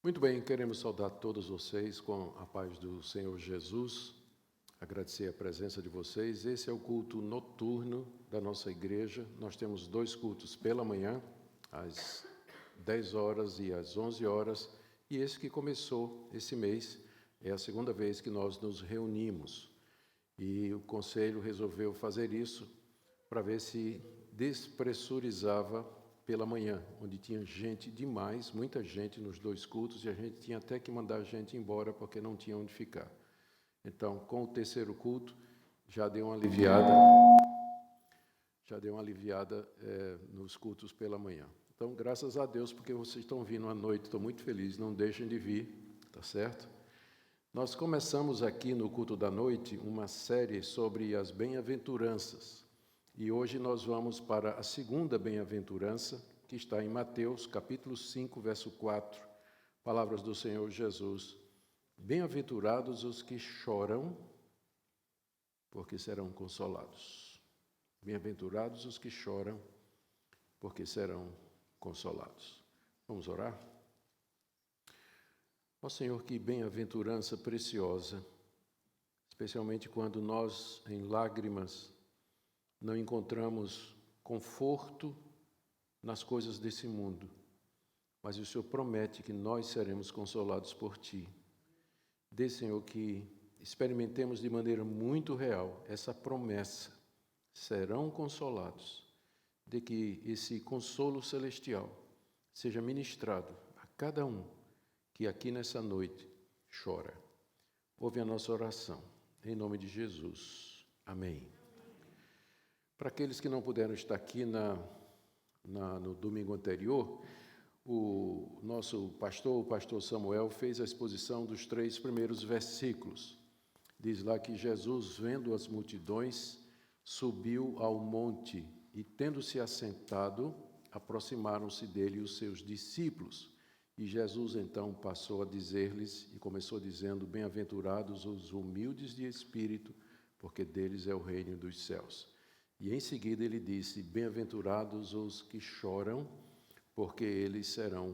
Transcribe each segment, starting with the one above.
Muito bem, queremos saudar todos vocês com a paz do Senhor Jesus, agradecer a presença de vocês. Esse é o culto noturno da nossa igreja. Nós temos 2 cultos pela manhã, às 10 horas e às 11 horas, e esse que começou esse mês é a segunda vez que nós nos reunimos. E o conselho resolveu fazer isso para ver se despressurizava pela manhã, onde tinha gente demais, muita gente nos 2 cultos, e a gente tinha até que mandar a gente embora porque não tinha onde ficar. Então, com o terceiro culto, já deu uma aliviada nos cultos pela manhã. Então, graças a Deus, porque vocês estão vindo à noite, estou muito feliz, não deixem de vir, tá certo? Nós começamos aqui no culto da noite uma série sobre as bem-aventuranças. E hoje nós vamos para a segunda bem-aventurança, que está em Mateus, capítulo 5, verso 4. Palavras do Senhor Jesus. Bem-aventurados os que choram, porque serão consolados. Bem-aventurados os que choram, porque serão consolados. Vamos orar? Ó Senhor, que bem-aventurança preciosa, especialmente quando nós, em lágrimas, não encontramos conforto nas coisas desse mundo, mas o Senhor promete que nós seremos consolados por Ti. Dê, Senhor, que experimentemos de maneira muito real essa promessa, serão consolados, de que esse consolo celestial seja ministrado a cada um que aqui nessa noite chora. Ouve a nossa oração, em nome de Jesus. Amém. Para aqueles que não puderam estar aqui no domingo anterior, o nosso pastor, o pastor Samuel, fez a exposição dos 3 primeiros versículos. Diz lá que Jesus, vendo as multidões, subiu ao monte e, tendo-se assentado, aproximaram-se dele os seus discípulos. E Jesus, então, passou a dizer-lhes, e começou dizendo, bem-aventurados os humildes de espírito, porque deles é o reino dos céus. E em seguida ele disse, bem-aventurados os que choram, porque eles serão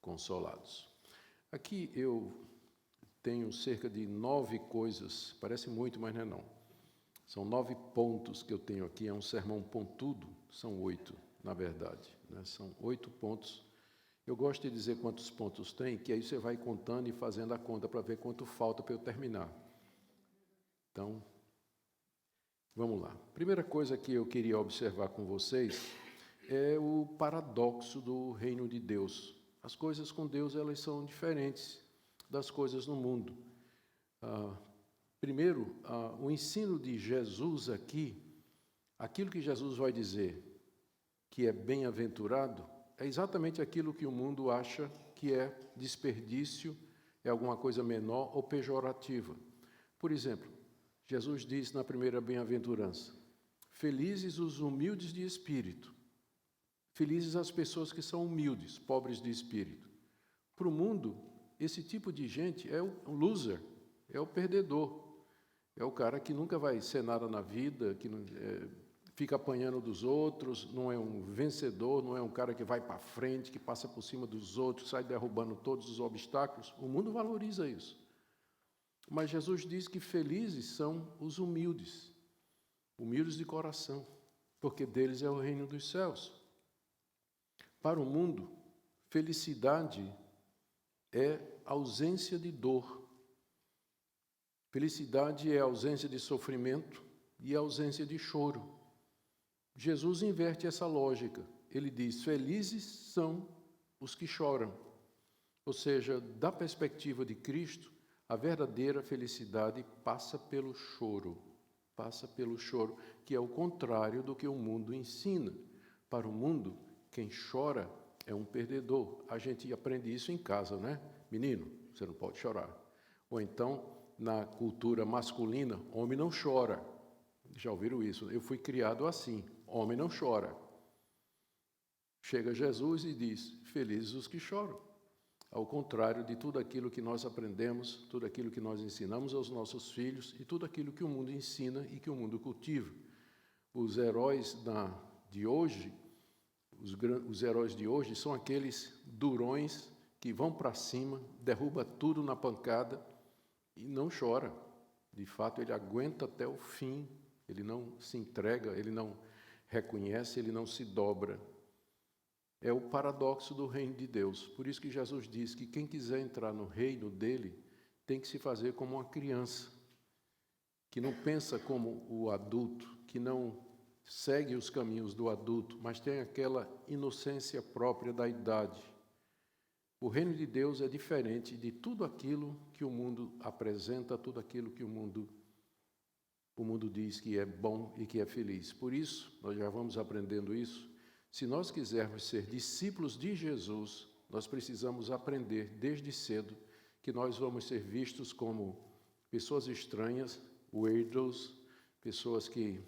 consolados. Aqui eu tenho cerca de 9 coisas, parece muito, mas não é não. São 9 pontos que eu tenho aqui, é um sermão pontudo, são 8, na verdade, né? São 8 pontos. Eu gosto de dizer quantos pontos tem, que aí você vai contando e fazendo a conta para ver quanto falta para eu terminar. Então, vamos lá. Primeira coisa que eu queria observar com vocês é o paradoxo do reino de Deus. As coisas com Deus, elas são diferentes das coisas no mundo. Primeiro, o ensino de Jesus aqui, aquilo que Jesus vai dizer que é bem-aventurado, é exatamente aquilo que o mundo acha que é desperdício, é alguma coisa menor ou pejorativa. Por exemplo, Jesus diz na primeira bem-aventurança, felizes os humildes de espírito, felizes as pessoas que são humildes, pobres de espírito. Para o mundo, esse tipo de gente é o loser, é o perdedor, é o cara que nunca vai ser nada na vida, que fica apanhando dos outros, não é um vencedor, não é um cara que vai para frente, que passa por cima dos outros, sai derrubando todos os obstáculos. O mundo valoriza isso. Mas Jesus diz que felizes são os humildes, humildes de coração, porque deles é o reino dos céus. Para o mundo, felicidade é ausência de dor. Felicidade é ausência de sofrimento e ausência de choro. Jesus inverte essa lógica. Ele diz, felizes são os que choram. Ou seja, da perspectiva de Cristo, a verdadeira felicidade passa pelo choro, que é o contrário do que o mundo ensina. Para o mundo, quem chora é um perdedor. A gente aprende isso em casa, né? Menino, você não pode chorar. Ou então, na cultura masculina, homem não chora. Já ouviram isso? Eu fui criado assim, homem não chora. Chega Jesus e diz, felizes os que choram. Ao contrário de tudo aquilo que nós aprendemos, tudo aquilo que nós ensinamos aos nossos filhos e tudo aquilo que o mundo ensina e que o mundo cultiva. Os heróis de hoje, os heróis de hoje são aqueles durões que vão para cima, derruba tudo na pancada e não chora. De fato, ele aguenta até o fim, ele não se entrega, ele não reconhece, ele não se dobra. É o paradoxo do reino de Deus. Por isso que Jesus diz que quem quiser entrar no reino dele tem que se fazer como uma criança, que não pensa como o adulto, que não segue os caminhos do adulto, mas tem aquela inocência própria da idade. O reino de Deus é diferente de tudo aquilo que o mundo apresenta, tudo aquilo que o mundo diz que é bom e que é feliz. Por isso, nós já vamos aprendendo isso. Se nós quisermos ser discípulos de Jesus, nós precisamos aprender desde cedo que nós vamos ser vistos como pessoas estranhas, weirdos, pessoas que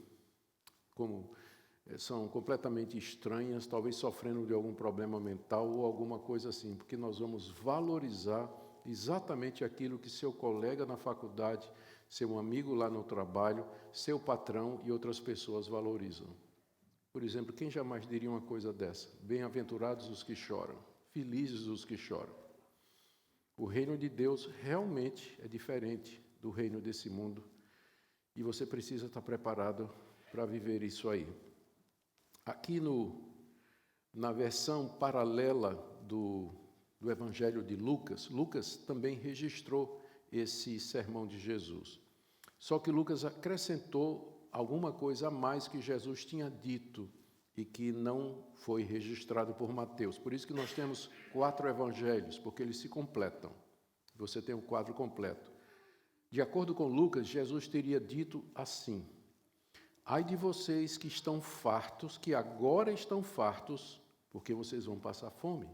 são completamente estranhas, talvez sofrendo de algum problema mental ou alguma coisa assim, porque nós vamos valorizar exatamente aquilo que seu colega na faculdade, seu amigo lá no trabalho, seu patrão e outras pessoas valorizam. Por exemplo, quem jamais diria uma coisa dessa? Bem-aventurados os que choram, felizes os que choram. O reino de Deus realmente é diferente do reino desse mundo e você precisa estar preparado para viver isso aí. Aqui na versão paralela do Evangelho de Lucas, Lucas também registrou esse sermão de Jesus. Só que Lucas acrescentou alguma coisa a mais que Jesus tinha dito e que não foi registrado por Mateus. Por isso que nós temos 4 evangelhos, porque eles se completam. Você tem um quadro completo. De acordo com Lucas, Jesus teria dito assim: ai de vocês que estão fartos, que agora estão fartos, porque vocês vão passar fome.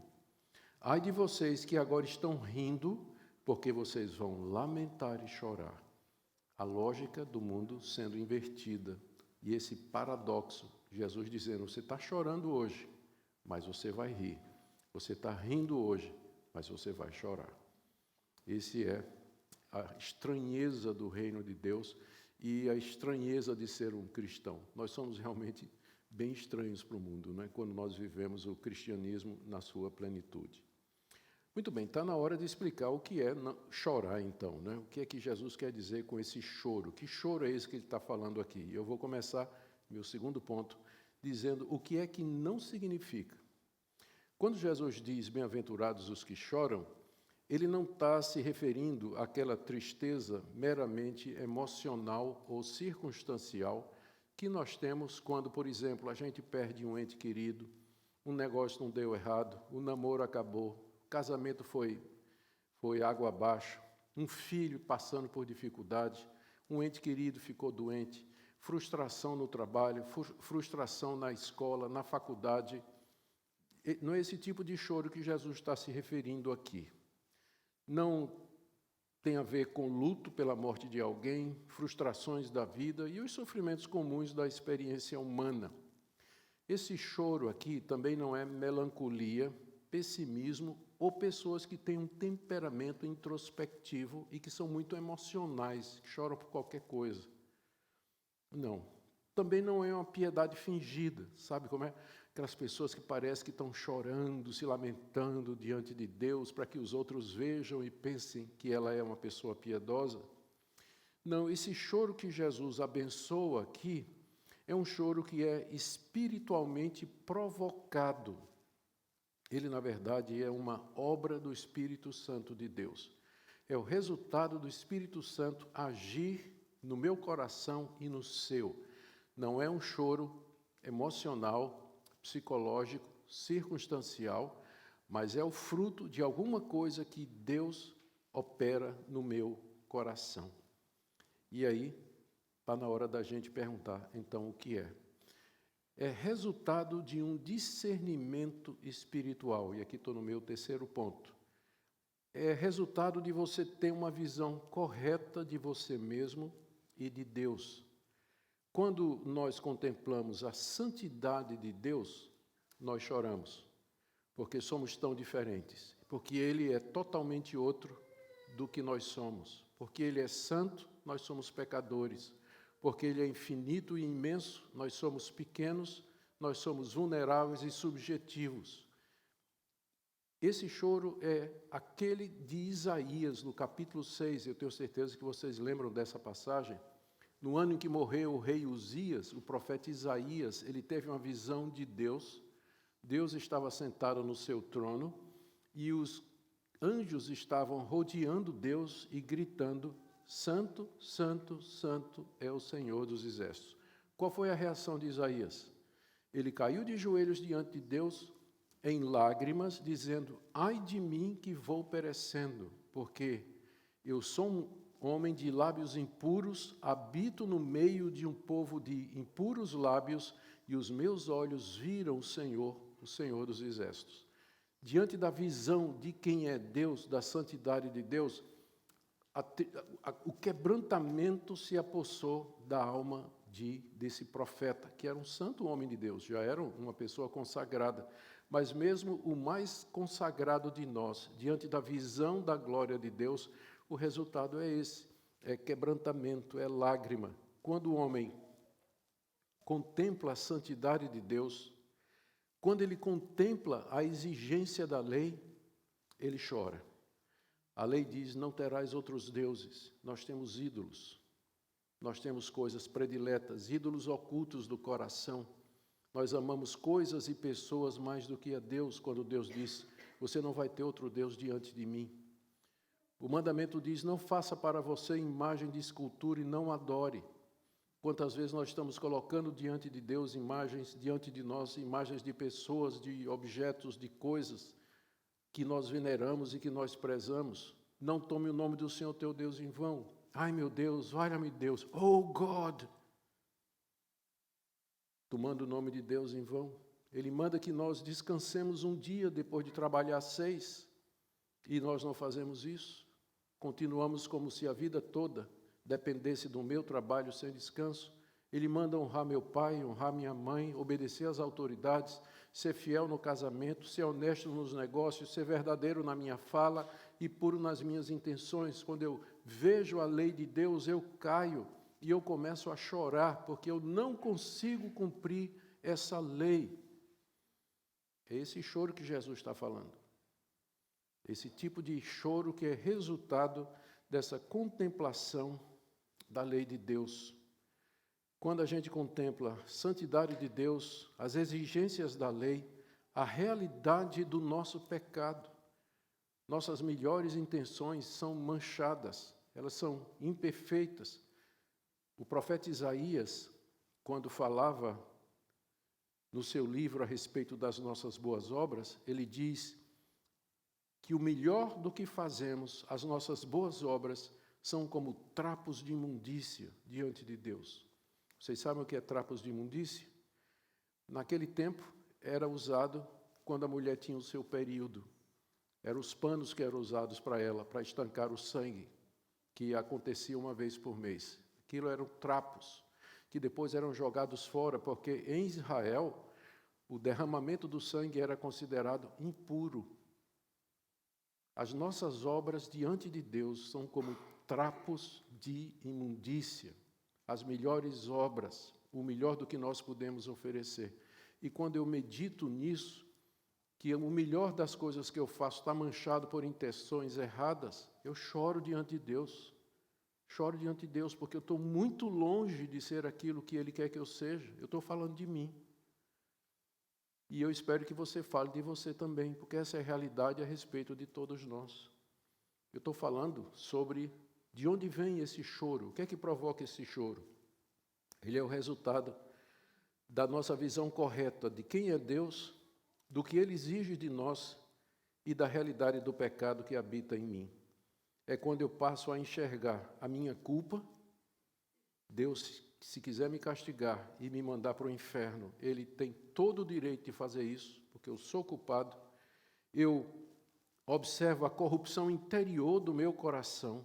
Ai de vocês que agora estão rindo, porque vocês vão lamentar e chorar. A lógica do mundo sendo invertida. E esse paradoxo, Jesus dizendo, você está chorando hoje, mas você vai rir. Você está rindo hoje, mas você vai chorar. Esse é a estranheza do reino de Deus e a estranheza de ser um cristão. Nós somos realmente bem estranhos para o mundo, né? Quando nós vivemos o cristianismo na sua plenitude. Muito bem, está na hora de explicar o que é chorar, então, né? O que é que Jesus quer dizer com esse choro? Que choro é esse que ele está falando aqui? Eu vou começar, meu segundo ponto, dizendo o que é que não significa. Quando Jesus diz, bem-aventurados os que choram, ele não está se referindo àquela tristeza meramente emocional ou circunstancial que nós temos quando, por exemplo, a gente perde um ente querido, um negócio não deu errado, o namoro acabou, o casamento foi água abaixo, um filho passando por dificuldade, um ente querido ficou doente, frustração no trabalho, frustração na escola, na faculdade. Não é esse tipo de choro que Jesus está se referindo aqui. Não tem a ver com luto pela morte de alguém, frustrações da vida e os sofrimentos comuns da experiência humana. Esse choro aqui também não é melancolia, pessimismo ou pessoas que têm um temperamento introspectivo e que são muito emocionais, que choram por qualquer coisa. Não. Também não é uma piedade fingida, sabe como é? Aquelas pessoas que parecem que estão chorando, se lamentando diante de Deus para que os outros vejam e pensem que ela é uma pessoa piedosa. Não, esse choro que Jesus abençoa aqui é um choro que é espiritualmente provocado. Ele, na verdade, é uma obra do Espírito Santo de Deus. É o resultado do Espírito Santo agir no meu coração e no seu. Não é um choro emocional, psicológico, circunstancial, mas é o fruto de alguma coisa que Deus opera no meu coração. E aí, está na hora da gente perguntar, então, o que é? É resultado de um discernimento espiritual, e aqui estou no meu terceiro ponto. É resultado de você ter uma visão correta de você mesmo e de Deus. Quando nós contemplamos a santidade de Deus, nós choramos, porque somos tão diferentes, porque Ele é totalmente outro do que nós somos, porque Ele é santo, nós somos pecadores, porque Ele é infinito e imenso, nós somos pequenos, nós somos vulneráveis e subjetivos. Esse choro é aquele de Isaías, no capítulo 6, eu tenho certeza que vocês lembram dessa passagem. No ano em que morreu o rei Uzias, o profeta Isaías, ele teve uma visão de Deus. Deus estava sentado no seu trono e os anjos estavam rodeando Deus e gritando: Santo, Santo, Santo é o Senhor dos Exércitos. Qual foi a reação de Isaías? Ele caiu de joelhos diante de Deus em lágrimas, dizendo: ai de mim que vou perecendo, porque eu sou um homem de lábios impuros, habito no meio de um povo de impuros lábios, e os meus olhos viram o Senhor dos Exércitos. Diante da visão de quem é Deus, da santidade de Deus, o quebrantamento se apossou da alma desse profeta, que era um santo homem de Deus, já era uma pessoa consagrada. Mas mesmo o mais consagrado de nós, diante da visão da glória de Deus, o resultado é esse, é quebrantamento, é lágrima. Quando o homem contempla a santidade de Deus, quando ele contempla a exigência da lei, ele chora. A lei diz: não terás outros deuses. Nós temos ídolos, nós temos coisas prediletas, ídolos ocultos do coração. Nós amamos coisas e pessoas mais do que a Deus, quando Deus diz: você não vai ter outro Deus diante de mim. O mandamento diz: não faça para você imagem de escultura e não adore. Quantas vezes nós estamos colocando diante de Deus imagens, diante de nós, imagens de pessoas, de objetos, de coisas que nós veneramos e que nós prezamos. Não tome o nome do Senhor teu Deus em vão. Ai meu Deus, valha-me Deus, oh God! Tomando o nome de Deus em vão. Ele manda que nós descansemos um dia depois de trabalhar 6, e nós não fazemos isso. Continuamos como se a vida toda dependesse do meu trabalho sem descanso. Ele manda honrar meu pai, honrar minha mãe, obedecer às autoridades, ser fiel no casamento, ser honesto nos negócios, ser verdadeiro na minha fala e puro nas minhas intenções. Quando eu vejo a lei de Deus, eu caio e eu começo a chorar, porque eu não consigo cumprir essa lei. É esse choro que Jesus está falando. Esse tipo de choro que é resultado dessa contemplação da lei de Deus. Quando a gente contempla a santidade de Deus, as exigências da lei, a realidade do nosso pecado, nossas melhores intenções são manchadas, elas são imperfeitas. O profeta Isaías, quando falava no seu livro a respeito das nossas boas obras, ele diz que o melhor do que fazemos, as nossas boas obras, são como trapos de imundícia diante de Deus. Vocês sabem o que é trapos de imundícia? Naquele tempo, era usado quando a mulher tinha o seu período. Eram os panos que eram usados para ela, para estancar o sangue, que acontecia uma vez por mês. Aquilo eram trapos, que depois eram jogados fora, porque em Israel, o derramamento do sangue era considerado impuro. As nossas obras diante de Deus são como trapos de imundícia. As melhores obras, o melhor do que nós podemos oferecer. E quando eu medito nisso, que o melhor das coisas que eu faço está manchado por intenções erradas, eu choro diante de Deus. Choro diante de Deus, porque eu estou muito longe de ser aquilo que Ele quer que eu seja. Eu estou falando de mim. E eu espero que você fale de você também, porque essa é a realidade a respeito de todos nós. Eu estou falando sobre de onde vem esse choro, o que é que provoca esse choro. Ele é o resultado da nossa visão correta de quem é Deus, do que Ele exige de nós e da realidade do pecado que habita em mim. É quando eu passo a enxergar a minha culpa. Deus, se quiser me castigar e me mandar para o inferno, Ele tem todo o direito de fazer isso, porque eu sou culpado. Eu observo a corrupção interior do meu coração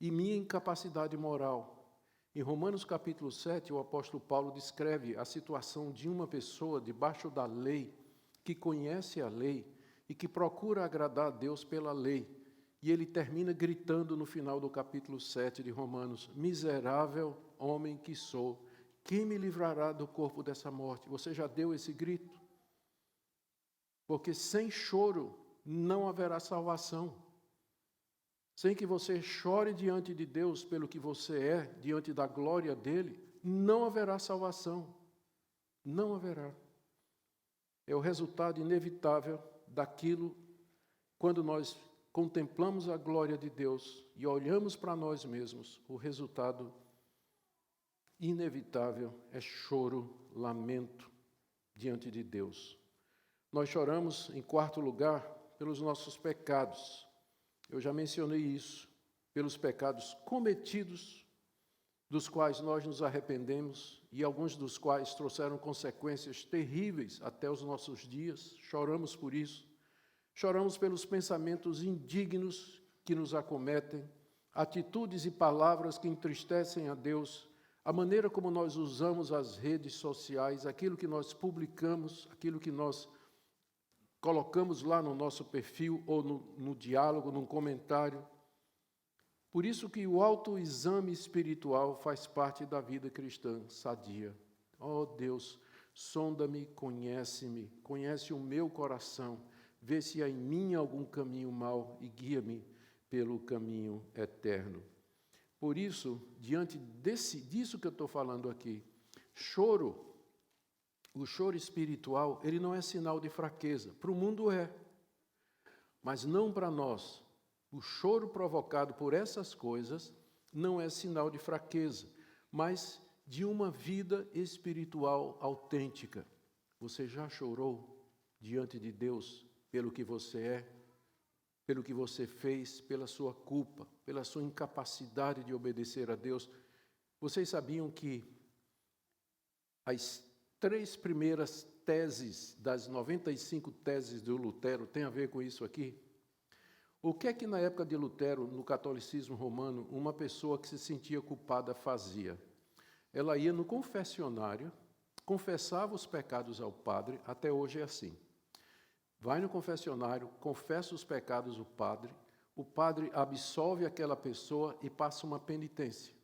e minha incapacidade moral. Em Romanos capítulo 7, o apóstolo Paulo descreve a situação de uma pessoa debaixo da lei, que conhece a lei e que procura agradar a Deus pela lei. E ele termina gritando no final do capítulo 7 de Romanos: miserável homem que sou, quem me livrará do corpo dessa morte? Você já deu esse grito? Porque sem choro não haverá salvação. Sem que você chore diante de Deus pelo que você é, diante da glória dele, não haverá salvação. Não haverá. É o resultado inevitável daquilo quando nós contemplamos a glória de Deus e olhamos para nós mesmos. O resultado inevitável é choro, lamento diante de Deus. Nós choramos, em quarto lugar, pelos nossos pecados. Eu já mencionei isso, pelos pecados cometidos, dos quais nós nos arrependemos e alguns dos quais trouxeram consequências terríveis até os nossos dias. Choramos por isso. Choramos pelos pensamentos indignos que nos acometem, atitudes e palavras que entristecem a Deus, a maneira como nós usamos as redes sociais, aquilo que nós publicamos, aquilo que nós colocamos lá no nosso perfil ou no diálogo, num comentário. Por isso que o autoexame espiritual faz parte da vida cristã sadia. Ó Deus, sonda-me, conhece-me, conhece o meu coração, vê se há em mim algum caminho mau e guia-me pelo caminho eterno. Por isso, diante disso que eu estou falando aqui, o choro espiritual, ele não é sinal de fraqueza. Para o mundo é, mas não para nós. O choro provocado por essas coisas não é sinal de fraqueza, mas de uma vida espiritual autêntica. Você já chorou diante de Deus pelo que você é, pelo que você fez, pela sua culpa, pela sua incapacidade de obedecer a Deus? Vocês sabiam que as 3 primeiras teses das 95 teses do Lutero têm a ver com isso aqui? O que é que na época de Lutero, no catolicismo romano, uma pessoa que se sentia culpada fazia? Ela ia no confessionário, confessava os pecados ao padre, até hoje é assim. Vai no confessionário, confessa os pecados ao padre, o padre absolve aquela pessoa e passa uma penitência.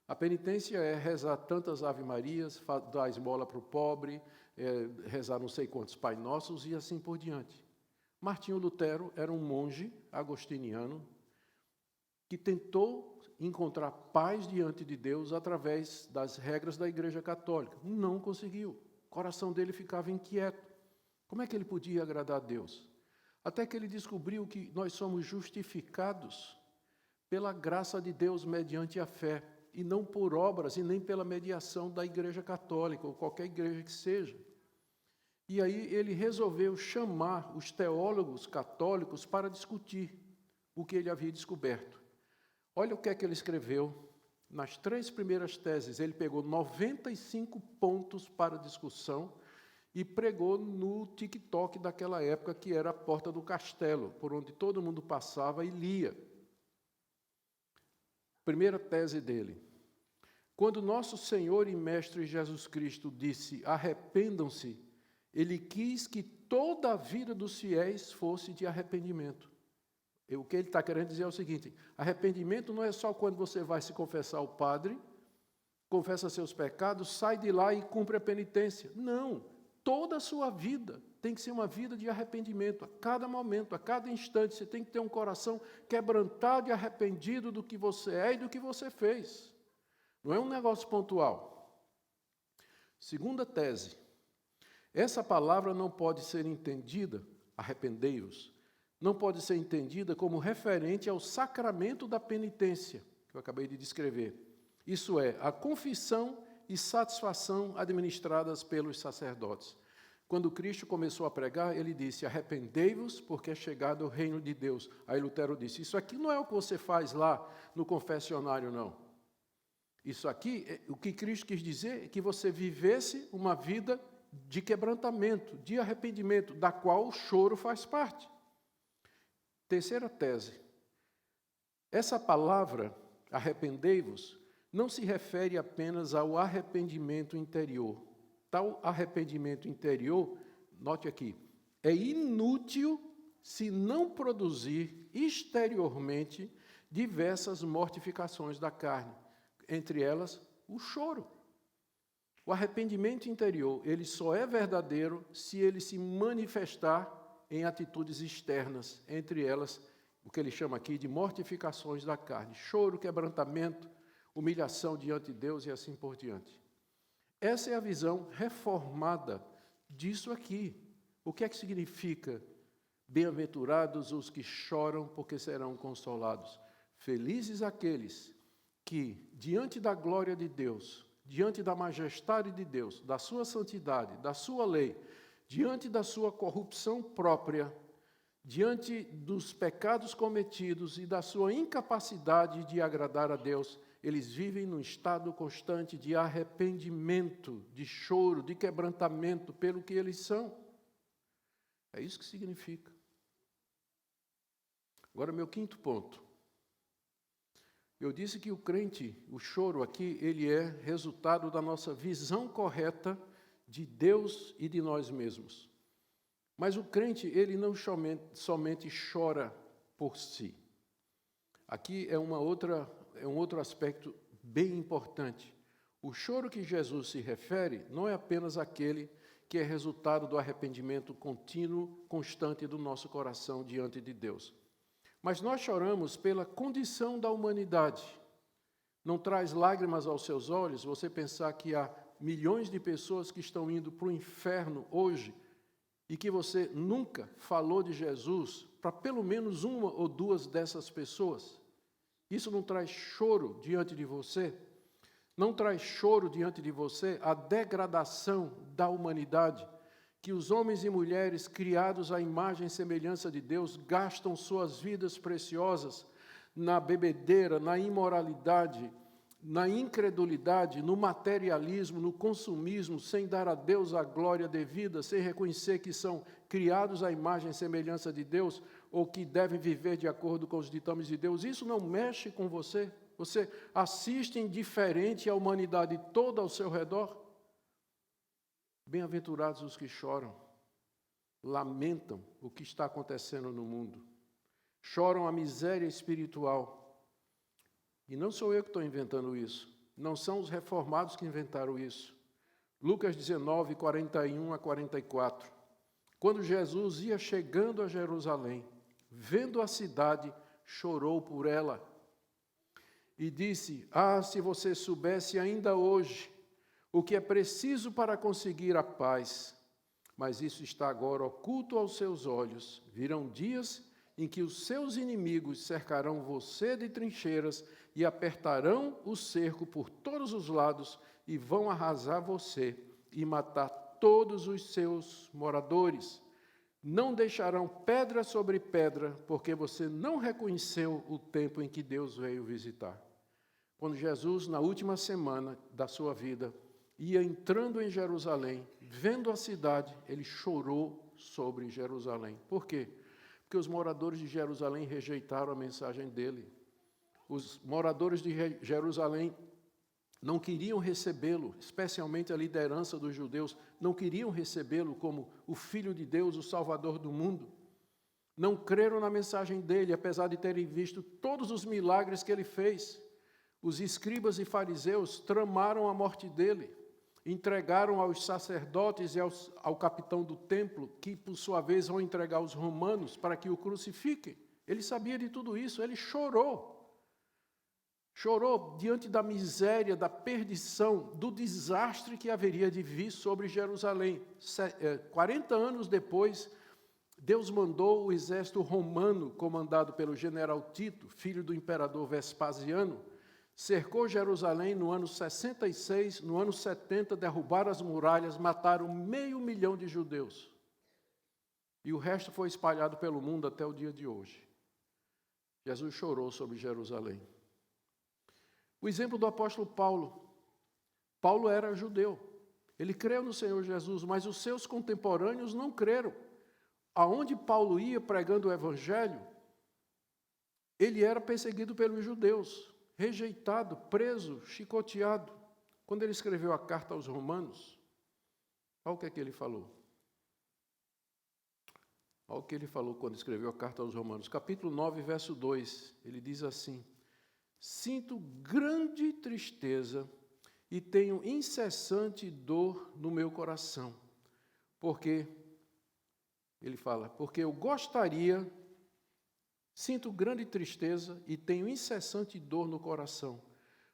A penitência é rezar tantas ave-marias, dar esmola para o pobre, rezar não sei quantos Pai Nossos e assim por diante. Martinho Lutero era um monge agostiniano que tentou encontrar paz diante de Deus através das regras da Igreja Católica. Não conseguiu. O coração dele ficava inquieto. Como é que ele podia agradar a Deus? Até que ele descobriu que nós somos justificados pela graça de Deus mediante a fé, e não por obras e nem pela mediação da Igreja Católica ou qualquer igreja que seja. E aí ele resolveu chamar os teólogos católicos para discutir o que ele havia descoberto. Olha o que é que ele escreveu nas 3 primeiras teses. Ele pegou 95 pontos para discussão e pregou no TikTok daquela época, que era a porta do castelo, por onde todo mundo passava e lia. Primeira tese dele: quando nosso Senhor e Mestre Jesus Cristo disse arrependam-se, ele quis que toda a vida dos fiéis fosse de arrependimento. O que ele está querendo dizer é o seguinte: arrependimento não é só quando você vai se confessar ao padre, confessa seus pecados, sai de lá e cumpre a penitência. Não, toda a sua vida tem que ser uma vida de arrependimento. A cada momento, a cada instante, você tem que ter um coração quebrantado e arrependido do que você é e do que você fez. Não é um negócio pontual. Segunda tese: essa palavra não pode ser entendida, arrependei-vos, não pode ser entendida como referente ao sacramento da penitência, que eu acabei de descrever. Isso é, a confissão e satisfação administradas pelos sacerdotes. Quando Cristo começou a pregar, ele disse: arrependei-vos, porque é chegado o reino de Deus. Aí Lutero disse: isso aqui não é o que você faz lá no confessionário, não. Isso aqui, o que Cristo quis dizer é que você vivesse uma vida de quebrantamento, de arrependimento, da qual o choro faz parte. Terceira tese: essa palavra, arrependei-vos, não se refere apenas ao arrependimento interior. Tal arrependimento interior, note aqui, é inútil se não produzir exteriormente diversas mortificações da carne, entre elas o choro. O arrependimento interior, ele só é verdadeiro se ele se manifestar em atitudes externas, entre elas o que ele chama aqui de mortificações da carne, choro, quebrantamento, humilhação diante de Deus e assim por diante. Essa é a visão reformada disso aqui. O que é que significa? Bem-aventurados os que choram, porque serão consolados. Felizes aqueles que, diante da glória de Deus, diante da majestade de Deus, da sua santidade, da sua lei, diante da sua corrupção própria, diante dos pecados cometidos e da sua incapacidade de agradar a Deus, eles vivem num estado constante de arrependimento, de choro, de quebrantamento pelo que eles são. É isso que significa. Agora, meu quinto ponto. Eu disse que o crente, o choro aqui, ele é resultado da nossa visão correta de Deus e de nós mesmos. Mas o crente, ele não somente chora por si. Aqui é um outro aspecto bem importante. O choro que Jesus se refere não é apenas aquele que é resultado do arrependimento contínuo, constante do nosso coração diante de Deus. Mas nós choramos pela condição da humanidade. Não traz lágrimas aos seus olhos você pensar que há milhões de pessoas que estão indo para o inferno hoje e que você nunca falou de Jesus para pelo menos uma ou duas dessas pessoas? Isso não traz choro diante de você? Não traz choro diante de você a degradação da humanidade, que os homens e mulheres criados à imagem e semelhança de Deus gastam suas vidas preciosas na bebedeira, na imoralidade, na incredulidade, no materialismo, no consumismo, sem dar a Deus a glória devida, sem reconhecer que são criados à imagem e semelhança de Deus, ou que devem viver de acordo com os ditames de Deus. Isso não mexe com você? Você assiste indiferente à humanidade toda ao seu redor? Bem-aventurados os que choram, lamentam o que está acontecendo no mundo, choram a miséria espiritual. E não sou eu que estou inventando isso, não são os reformados que inventaram isso. Lucas 19, 41 a 44. Quando Jesus ia chegando a Jerusalém, vendo a cidade, chorou por ela e disse: se você soubesse ainda hoje o que é preciso para conseguir a paz, mas isso está agora oculto aos seus olhos. Virão dias em que os seus inimigos cercarão você de trincheiras e apertarão o cerco por todos os lados e vão arrasar você e matar todos os seus moradores. Não deixarão pedra sobre pedra, porque você não reconheceu o tempo em que Deus veio visitar. Quando Jesus, na última semana da sua vida, ia entrando em Jerusalém, vendo a cidade, ele chorou sobre Jerusalém. Por quê? Porque os moradores de Jerusalém rejeitaram a mensagem dele. Os moradores de Jerusalém não queriam recebê-lo, especialmente a liderança dos judeus, não queriam recebê-lo como o Filho de Deus, o Salvador do mundo. Não creram na mensagem dele, apesar de terem visto todos os milagres que ele fez. Os escribas e fariseus tramaram a morte dele, entregaram aos sacerdotes e ao capitão do templo, que por sua vez vão entregar aos romanos para que o crucifiquem. Ele sabia de tudo isso, ele chorou. Chorou diante da miséria, da perdição, do desastre que haveria de vir sobre Jerusalém. 40 anos depois, Deus mandou o exército romano, comandado pelo general Tito, filho do imperador Vespasiano, cercou Jerusalém no ano 66, no ano 70, derrubaram as muralhas, mataram 500.000 de judeus. E o resto foi espalhado pelo mundo até o dia de hoje. Jesus chorou sobre Jerusalém. O exemplo do apóstolo Paulo. Paulo era judeu. Ele creu no Senhor Jesus, mas os seus contemporâneos não creram. Aonde Paulo ia pregando o evangelho, ele era perseguido pelos judeus, rejeitado, preso, chicoteado. Quando ele escreveu a carta aos Romanos, olha o que é que ele falou. Olha o que ele falou quando escreveu a carta aos Romanos. Capítulo 9, verso 2, ele diz assim: sinto grande tristeza e tenho incessante dor no meu coração, porque Ele fala, porque eu gostaria, sinto grande tristeza e tenho incessante dor no coração,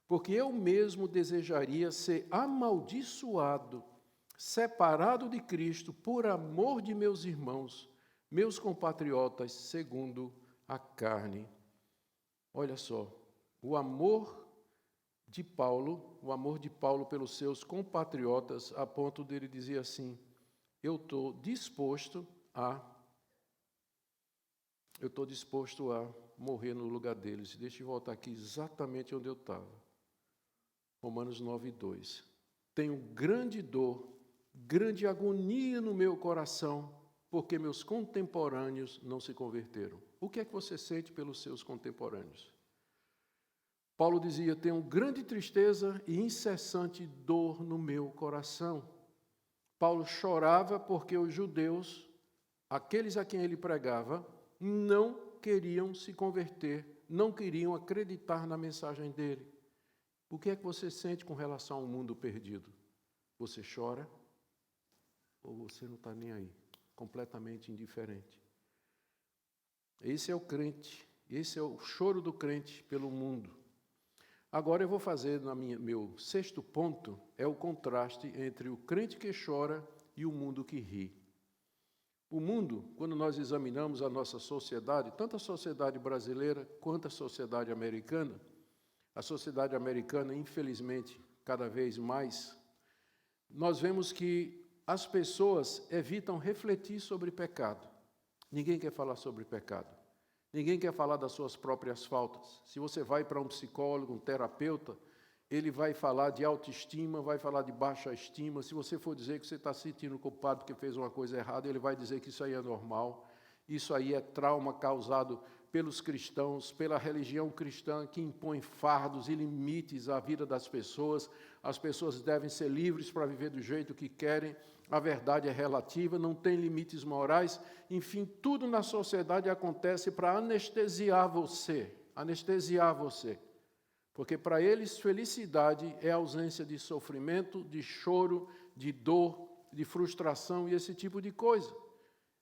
porque eu mesmo desejaria ser amaldiçoado, separado de Cristo, por amor de meus irmãos, meus compatriotas, segundo a carne. Olha só, o amor de Paulo pelos seus compatriotas, a ponto dele dizer assim, eu estou disposto a morrer no lugar deles. Deixa eu voltar aqui exatamente onde eu estava. Romanos 9:2. Tenho grande dor, grande agonia no meu coração, porque meus contemporâneos não se converteram. O que é que você sente pelos seus contemporâneos? Paulo dizia, tenho grande tristeza e incessante dor no meu coração. Paulo chorava porque os judeus, aqueles a quem ele pregava, não queriam se converter, não queriam acreditar na mensagem dele. O que é que você sente com relação ao mundo perdido? Você chora ou você não está nem aí? Completamente indiferente. Esse é o crente, esse é o choro do crente pelo mundo. Agora eu vou fazer, meu sexto ponto, é o contraste entre o crente que chora e o mundo que ri. O mundo, quando nós examinamos a nossa sociedade, tanto a sociedade brasileira quanto a sociedade americana, a sociedade americana, infelizmente, cada vez mais, nós vemos que as pessoas evitam refletir sobre pecado. Ninguém quer falar sobre pecado. Ninguém quer falar das suas próprias faltas. Se você vai para um psicólogo, um terapeuta, ele vai falar de autoestima, vai falar de baixa estima. Se você for dizer que você está se sentindo culpado porque fez uma coisa errada, ele vai dizer que isso aí é normal. Isso aí é trauma causado pelos cristãos, pela religião cristã que impõe fardos e limites à vida das pessoas. As pessoas devem ser livres para viver do jeito que querem. A verdade é relativa, não tem limites morais. Enfim, tudo na sociedade acontece para anestesiar você. Porque para eles, felicidade é ausência de sofrimento, de choro, de dor, de frustração e esse tipo de coisa.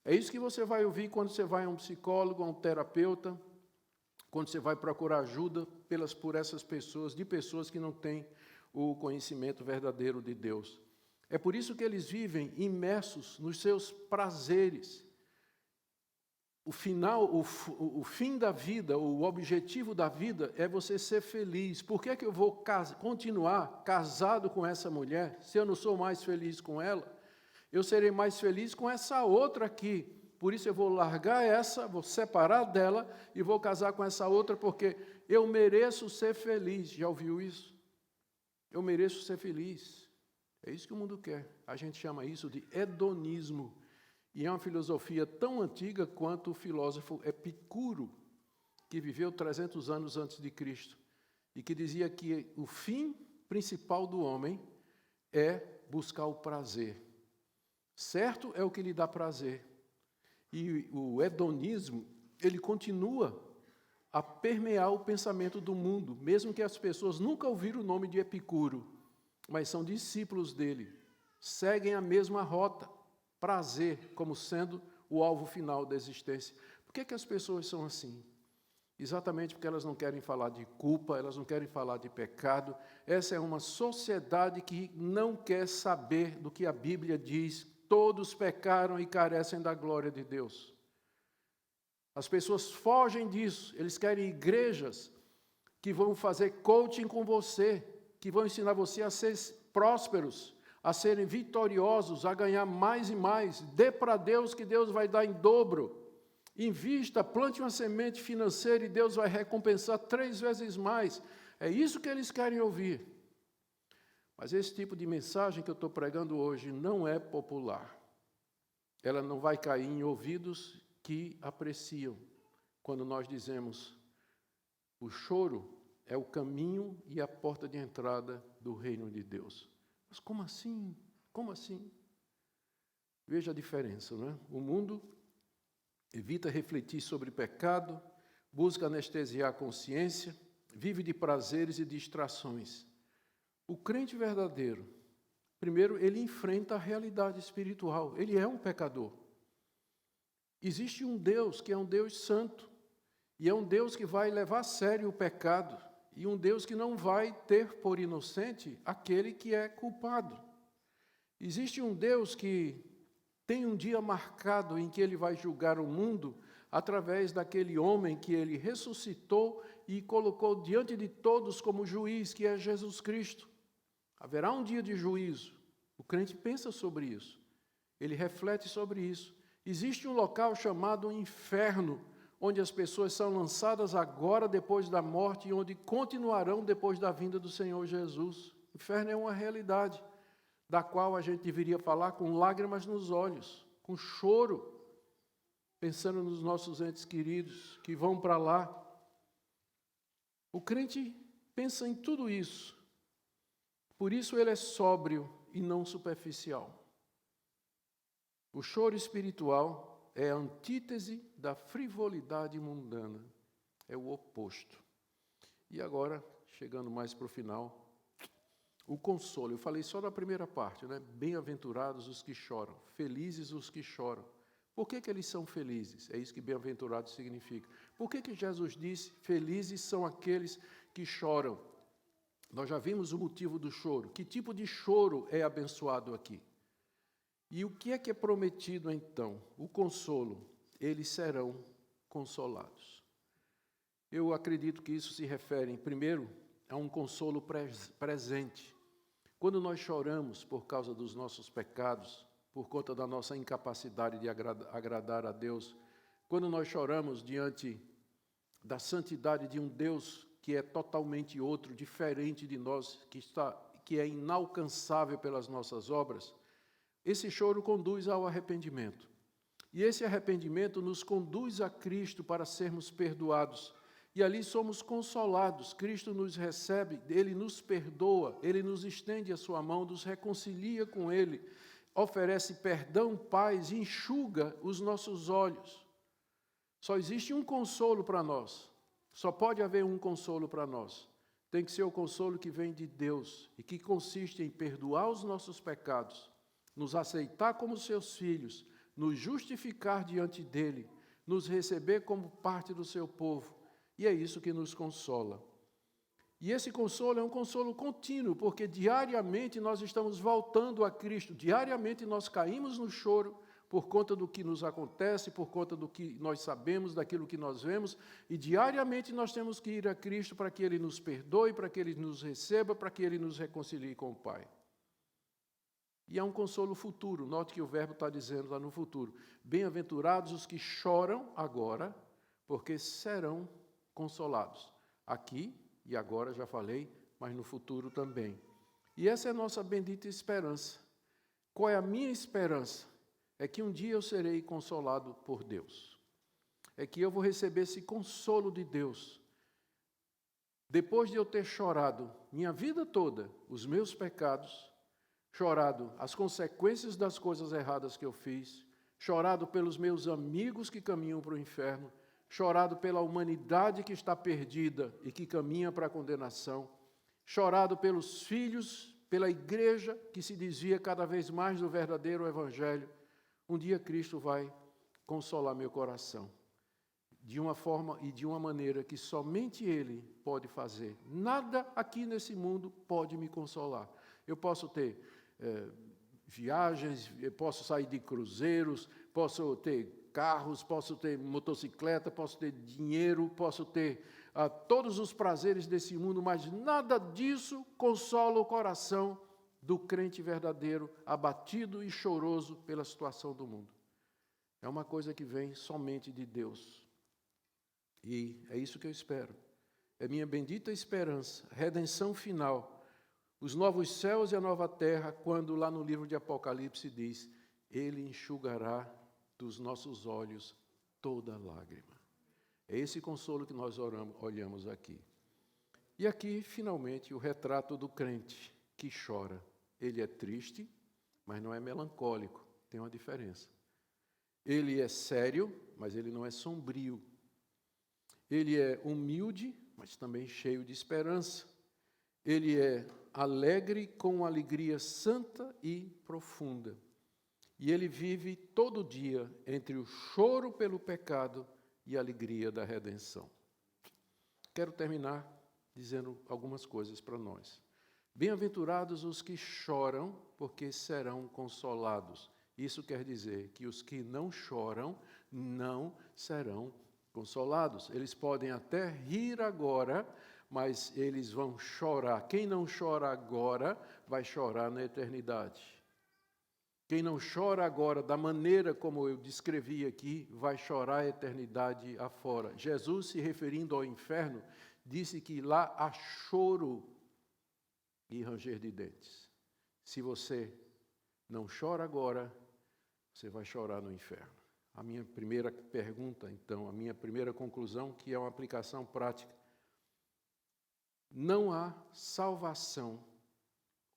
É isso que você vai ouvir quando você vai a um psicólogo, a um terapeuta, quando você vai procurar ajuda por essas pessoas, de pessoas que não têm o conhecimento verdadeiro de Deus. É por isso que eles vivem imersos nos seus prazeres. O fim da vida, o objetivo da vida é você ser feliz. Por que eu vou continuar casado com essa mulher se eu não sou mais feliz com ela? Eu serei mais feliz com essa outra aqui. Por isso eu vou largar essa, vou separar dela e vou casar com essa outra porque eu mereço ser feliz. Já ouviu isso? Eu mereço ser feliz. É isso que o mundo quer. A gente chama isso de hedonismo. E é uma filosofia tão antiga quanto o filósofo Epicuro, que viveu 300 anos antes de Cristo, e que dizia que o fim principal do homem é buscar o prazer. Certo é o que lhe dá prazer. E o hedonismo, ele continua a permear o pensamento do mundo, mesmo que as pessoas nunca ouviram o nome de Epicuro, mas são discípulos dele, seguem a mesma rota, prazer como sendo o alvo final da existência. Por que as pessoas são assim? Exatamente porque elas não querem falar de culpa, elas não querem falar de pecado. Essa é uma sociedade que não quer saber do que a Bíblia diz. Todos pecaram e carecem da glória de Deus. As pessoas fogem disso. Eles querem igrejas que vão fazer coaching com você, que vão ensinar você a ser prósperos, a serem vitoriosos, a ganhar mais e mais. Dê para Deus que Deus vai dar em dobro. Invista, plante uma semente financeira e Deus vai recompensar 3 vezes mais. É isso que eles querem ouvir. Mas esse tipo de mensagem que eu estou pregando hoje não é popular. Ela não vai cair em ouvidos que apreciam. Quando nós dizemos, o choro é o caminho e a porta de entrada do reino de Deus. Mas como assim? Como assim? Veja a diferença, não é? O mundo evita refletir sobre pecado, busca anestesiar a consciência, vive de prazeres e distrações. O crente verdadeiro, primeiro, ele enfrenta a realidade espiritual. Ele é um pecador. Existe um Deus que é um Deus santo, e é um Deus que vai levar a sério o pecado, e um Deus que não vai ter por inocente aquele que é culpado. Existe um Deus que tem um dia marcado em que ele vai julgar o mundo através daquele homem que ele ressuscitou e colocou diante de todos como juiz, que é Jesus Cristo. Haverá um dia de juízo. O crente pensa sobre isso. Ele reflete sobre isso. Existe um local chamado inferno, onde as pessoas são lançadas agora depois da morte e onde continuarão depois da vinda do Senhor Jesus. O inferno é uma realidade da qual a gente deveria falar com lágrimas nos olhos, com choro, pensando nos nossos entes queridos que vão para lá. O crente pensa em tudo isso. Por isso ele é sóbrio e não superficial. O choro espiritual é a antítese da frivolidade mundana. É o oposto. E agora, chegando mais para o final, o consolo. Eu falei só da primeira parte, né? Bem-aventurados os que choram, felizes os que choram. Por que eles são felizes? É isso que bem-aventurado significa. Por que Jesus disse, felizes são aqueles que choram? Nós já vimos o motivo do choro. Que tipo de choro é abençoado aqui? E o que é prometido então? O consolo. Eles serão consolados. Eu acredito que isso se refere, primeiro, a um consolo presente. Quando nós choramos por causa dos nossos pecados, por conta da nossa incapacidade de agradar a Deus, quando nós choramos diante da santidade de um Deus que é totalmente outro, diferente de nós, que é inalcançável pelas nossas obras, esse choro conduz ao arrependimento. E esse arrependimento nos conduz a Cristo para sermos perdoados. E ali somos consolados. Cristo nos recebe, Ele nos perdoa, Ele nos estende a sua mão, nos reconcilia com Ele, oferece perdão, paz, enxuga os nossos olhos. Só existe um consolo para nós. Só pode haver um consolo para nós. Tem que ser o consolo que vem de Deus e que consiste em perdoar os nossos pecados, nos aceitar como seus filhos, nos justificar diante dEle, nos receber como parte do seu povo. E é isso que nos consola. E esse consolo é um consolo contínuo, porque diariamente nós estamos voltando a Cristo, diariamente nós caímos no choro por conta do que nos acontece, por conta do que nós sabemos, daquilo que nós vemos, e diariamente nós temos que ir a Cristo para que Ele nos perdoe, para que Ele nos receba, para que Ele nos reconcilie com o Pai. E é um consolo futuro, note que o verbo está dizendo lá no futuro, bem-aventurados os que choram agora, porque serão consolados. Aqui e agora, já falei, mas no futuro também. E essa é a nossa bendita esperança. Qual é a minha esperança? É que um dia eu serei consolado por Deus. É que eu vou receber esse consolo de Deus. Depois de eu ter chorado minha vida toda os meus pecados, chorado as consequências das coisas erradas que eu fiz, chorado pelos meus amigos que caminham para o inferno, chorado pela humanidade que está perdida e que caminha para a condenação, chorado pelos filhos, pela igreja que se desvia cada vez mais do verdadeiro evangelho. Um dia Cristo vai consolar meu coração, de uma forma e de uma maneira que somente Ele pode fazer. Nada aqui nesse mundo pode me consolar. Eu posso ter viagens, eu posso sair de cruzeiros, posso ter carros, posso ter motocicleta, posso ter dinheiro, posso ter todos os prazeres desse mundo, mas nada disso consola o coração do crente verdadeiro, abatido e choroso pela situação do mundo. É uma coisa que vem somente de Deus. E é isso que eu espero. É minha bendita esperança, redenção final, os novos céus e a nova terra, quando lá no livro de Apocalipse diz, Ele enxugará dos nossos olhos toda lágrima. É esse consolo que nós olhamos aqui. E aqui, finalmente, o retrato do crente que chora. Ele é triste, mas não é melancólico. Tem uma diferença. Ele é sério, mas ele não é sombrio. Ele é humilde, mas também cheio de esperança. Ele é alegre com alegria santa e profunda. E ele vive todo dia entre o choro pelo pecado e a alegria da redenção. Quero terminar dizendo algumas coisas para nós. Bem-aventurados os que choram, porque serão consolados. Isso quer dizer que os que não choram não serão consolados. Eles podem até rir agora, mas eles vão chorar. Quem não chora agora, vai chorar na eternidade. Quem não chora agora, da maneira como eu descrevi aqui, vai chorar a eternidade afora. Jesus, se referindo ao inferno, disse que lá há choro e ranger de dentes. Se você não chora agora, você vai chorar no inferno. A minha primeira pergunta, então, a minha primeira conclusão, que é uma aplicação prática. Não há salvação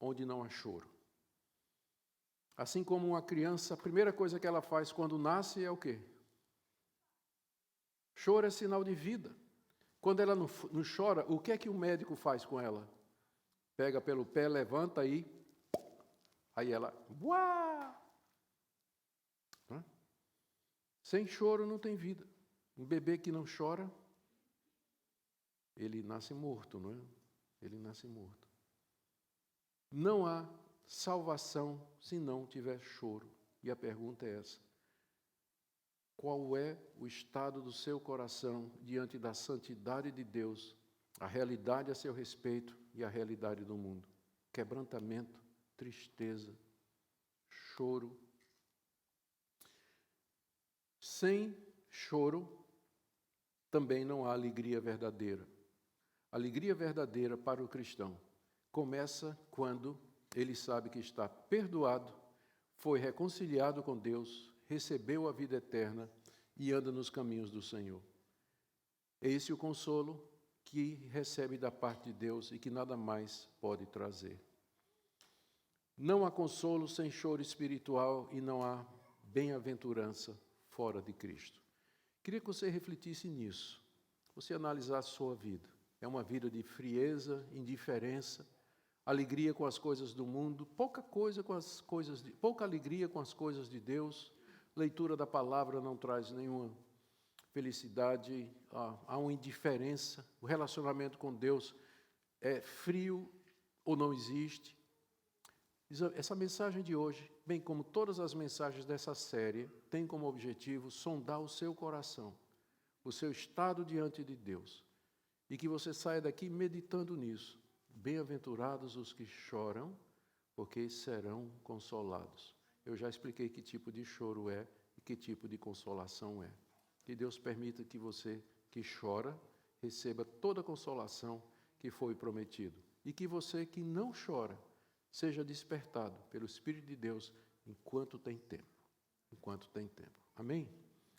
onde não há choro. Assim como uma criança, a primeira coisa que ela faz quando nasce é o quê? Choro é sinal de vida. Quando ela não chora, o que é que o médico faz com ela? Pega pelo pé, levanta aí ela... Uá! Sem choro não tem vida. Um bebê que não chora, ele nasce morto, não é? Ele nasce morto. Não há salvação se não tiver choro. E a pergunta é essa: qual é o estado do seu coração diante da santidade de Deus, a realidade a seu respeito e a realidade do mundo? Quebrantamento, tristeza, choro. Sem choro, também não há alegria verdadeira. A alegria verdadeira para o cristão começa quando ele sabe que está perdoado, foi reconciliado com Deus, recebeu a vida eterna e anda nos caminhos do Senhor. É esse o consolo que recebe da parte de Deus e que nada mais pode trazer. Não há consolo sem choro espiritual e não há bem-aventurança fora de Cristo. Queria que você refletisse nisso, você analisasse a sua vida. É uma vida de frieza, indiferença, alegria com as coisas do mundo, pouca alegria com as coisas de Deus. Leitura da palavra não traz nenhuma felicidade, há uma indiferença, o relacionamento com Deus é frio ou não existe. Essa mensagem de hoje, bem como todas as mensagens dessa série, tem como objetivo sondar o seu coração, o seu estado diante de Deus, e que você saia daqui meditando nisso. Bem-aventurados os que choram, porque serão consolados. Eu já expliquei que tipo de choro é e que tipo de consolação é. Que Deus permita que você que chora receba toda a consolação que foi prometido. E que você que não chora seja despertado pelo Espírito de Deus enquanto tem tempo. Enquanto tem tempo. Amém?